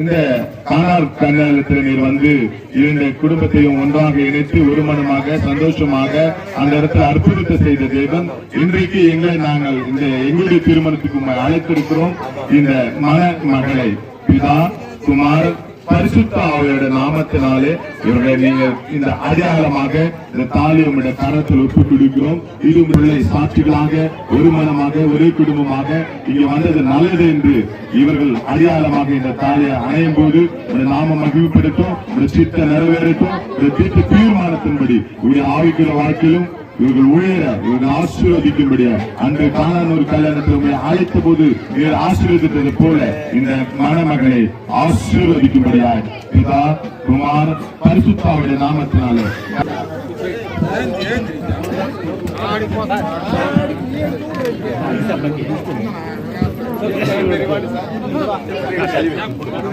இந்த காணார் கல்யாணத்தில் நீர் வந்து இரண்டு குடும்பத்தையும் ஒன்றாக இணைத்து ஒரு மனமாக சந்தோஷமாக அந்த இடத்துல அற்புதத்தை செய்த தேவன் இன்றைக்கு நாங்கள் இந்த எங்களுடைய திருமணத்துக்கு அழைத்திருக்கிறோம். இந்த மகளை பிதா குமார் பரிசுத்த ஆவியோட நாமத்தினாலே இவர்களை நீங்கள் இந்த அடையாளமாக இந்த தாலியுடைய கரத்தில் ஒப்பு கொடுக்கிறோம். இது பிள்ளை சாட்சிகளாக ஒரு மனமாக ஒரே குடும்பமாக இங்க வந்தது நல்லது என்று இவர்கள் அடையாளமாக இந்த தாலியை அணையும் போது இந்த நாம மகிழ்ப்படுத்தும், இந்த சித்த நிறைவேறட்டும், இந்த தீர்த்த தீர்மானத்தின்படி உடைய ஆவிக்குள்ள வாழ்க்கையிலும் இவர்கள் உயர இவர்கள் ஆசீர்வதிக்கும்படியா அன்று காணான் ஒரு கல்யாணத்தில் அழைத்த போது இவர் ஆசீர்வதித்தது போல இந்த மணமகளை ஆசீர்வதிக்கும்படியா பிதா குமார் பரிசுத்தாவுடைய நாமத்தினாலே